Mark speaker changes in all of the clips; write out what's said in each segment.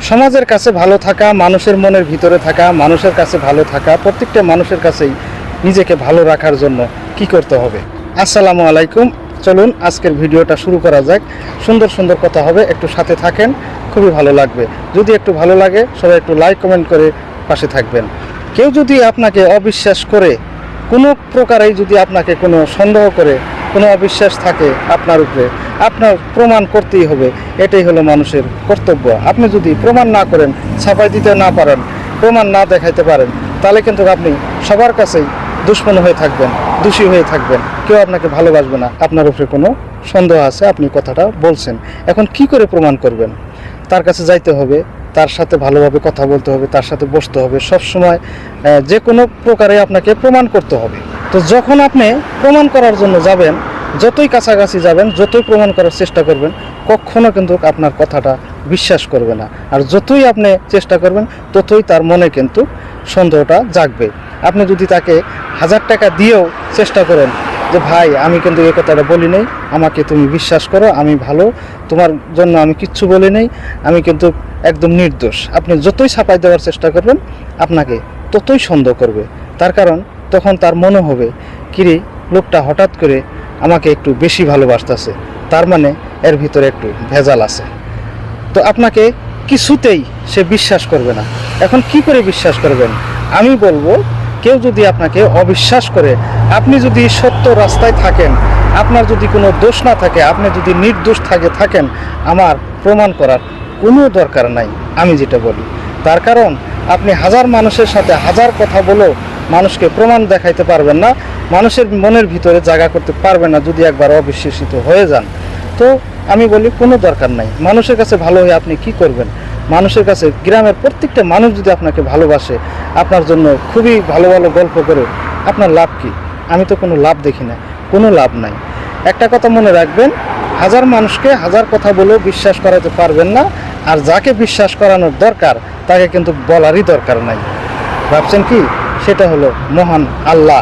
Speaker 1: সমাজের কাছে ভালো থাকা, মানুষের মনের ভিতরে থাকা, মানুষের কাছে ভালো থাকা, প্রত্যেকটা মানুষের কাছেই নিজেকে ভালো রাখার জন্য কি করতে হবে। আসসালামু আলাইকুম। চলুন আজকের ভিডিওটা শুরু করা যাক। সুন্দর সুন্দর কথা হবে, একটু সাথে থাকেন, খুবই ভালো লাগবে। যদি একটু ভালো লাগে সবাই একটু লাইক কমেন্ট করে পাশে থাকবেন। কেউ যদি আপনাকে অবিশ্বাস করে, কোনো প্রকারেই যদি আপনাকে কোনো সন্দেহ করে, কোনো অবিশ্বাস থাকে আপনার উপরে, আপনার প্রমাণ করতেই হবে। এটাই হলো মানুষের কর্তব্য। আপনি যদি প্রমাণ না করেন, ছাপাই দিতে না পারেন, প্রমাণ না দেখাইতে পারেন, তাহলে কিন্তু আপনি সবার কাছেই দুশ্মন হয়ে থাকবেন, দোষী হয়ে থাকবেন। কেউ আপনাকে ভালোবাসবে না। আপনার উপরে কোনো সন্দেহ আছে, আপনি কথাটা বলছেন। এখন কি করে প্রমাণ করবেন? তার কাছে যাইতে হবে, তার সাথে ভালোভাবে কথা বলতে হবে, তার সাথে বসতে হবে। সবসময় যে কোনো প্রকারে আপনাকে প্রমাণ করতে হবে। তো যখন আপনি প্রমাণ করার জন্য যাবেন, যতই কাছাকাছি যাবেন, যতই প্রমাণ করার চেষ্টা করবেন, কখনো কিন্তু আপনার কথাটা বিশ্বাস করবে না। আর যতই আপনি চেষ্টা করবেন, ততই তার মনে কিন্তু সন্দেহটা জাগবে। আপনি যদি তাকে 1000 টাকা দিয়েও চেষ্টা করেন যে ভাই আমি কিন্তু এই কথাটা বলি নাই, আমাকে তুমি বিশ্বাস করো, আমি ভালো, তোমার জন্য আমি কিচ্ছু বলি নাই, আমি কিন্তু একদম নির্দোষ, আপনি যতই ছাপাই দেওয়ার চেষ্টা করবেন, আপনাকে ততই সন্দেহ করবে। তার কারণ তখন তার মনে হবে কিরে, লোকটা হঠাৎ করে আমাকে একটু বেশি ভালোবাসতেছে, তার মানে এর ভিতরে একটু ভেজাল আছে। তো আপনাকে কিছুতেই সে বিশ্বাস করবে না। এখন কি করে বিশ্বাস করবেন? আমি বলবো, কেউ যদি আপনাকে অবিশ্বাস করে, আপনি যদি সত্য রাস্তায় থাকেন, আপনার যদি কোনো দোষ না থাকে, আপনি যদি নির্দোষ থাকেন, আমার প্রমাণ করার কোনো দরকার নাই। আমি যেটা বলি, তার কারণ আপনি 1000 মানুষের সাথে 1000 কথা বলেও মানুষকে প্রমাণ দেখাইতে পারবেন না, মানুষের মনের ভিতরে জায়গা করতে পারবেন না যদি একবার অবিশ্বাসিত হয়ে যান। তো আমি বলি কোনো দরকার নাই। মানুষের কাছে ভালো হয়ে আপনি কি করবেন? মানুষের কাছে, গ্রামের প্রত্যেকটা মানুষ যদি আপনাকে ভালোবাসে, আপনার জন্য খুবই ভালো ভালো গল্প করে, আপনার লাভ কি? আমি তো কোনো লাভ দেখি না, কোনো লাভ নাই। একটা কথা মনে রাখবেন, 1000 মানুষকে 1000 কথা বলেও বিশ্বাস করাতে পারবেন না। আর যাকে বিশ্বাস করানোর দরকার, তাকে কিন্তু বলারই দরকার নাই। ভাবছেন কি? সেটা হলো মহান আল্লাহ।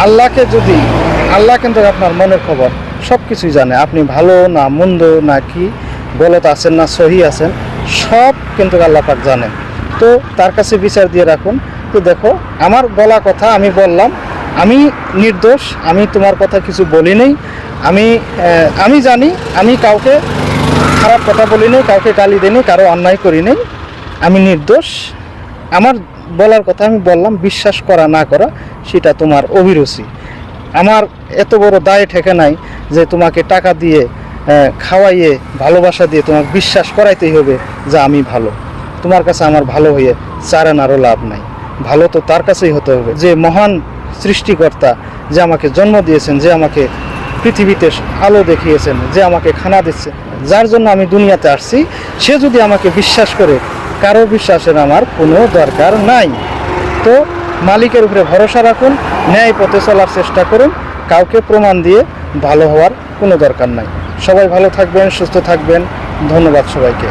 Speaker 1: আল্লাহ কিন্তু আপনার মনের খবর সব কিছুই জানে। আপনি ভালো না মন্দ, না কি গলত আছেন না সহি আছেন, সব কিন্তু আল্লাহ পাক জানেন। তো তার কাছে বিচার দিয়ে রাখুন। তো দেখো, আমার বলা কথা আমি বললাম, আমি নির্দোষ, আমি তোমার কথা কিছু বলি নাই, আমি জানি আমি কাউকে খারাপ কথা বলি নাই, কাউকে গালি দিইনি, কারো অন্যায় করি নাই, আমি নির্দোষ। আমার বলার কথা আমি বললাম, বিশ্বাস করা না করা সেটা তোমার অভিরুচি। আমার এত বড় দায় ঠেকে নাই যে তোমাকে টাকা দিয়ে খাওয়াইয়ে ভালোবাসা দিয়ে তোমাকে বিশ্বাস করাইতেই হবে যে আমি ভালো। তোমার কাছে আমার ভালো হয়ে চারানারও লাভ নাই। ভালো তো তার কাছেই হতে হবে যে মহান সৃষ্টিকর্তা, যে আমাকে জন্ম দিয়েছেন, যে আমাকে পৃথিবীতে আলো দেখিয়েছেন, যে আমাকে খানা দিচ্ছে, যার জন্য আমি দুনিয়াতে আসছি, সে যদি আমাকে বিশ্বাস করে, কারো বিশ্বাসের আমার কোনো দরকার নাই। তো মালিকের উপরে ভরসা রাখুন, ন্যায় পথে চলার চেষ্টা করুন, কাউকে প্রমাণ দিয়ে ভালো হওয়ার কোনো দরকার নাই। সবাই ভালো থাকবেন, সুস্থ থাকবেন। ধন্যবাদ সবাইকে।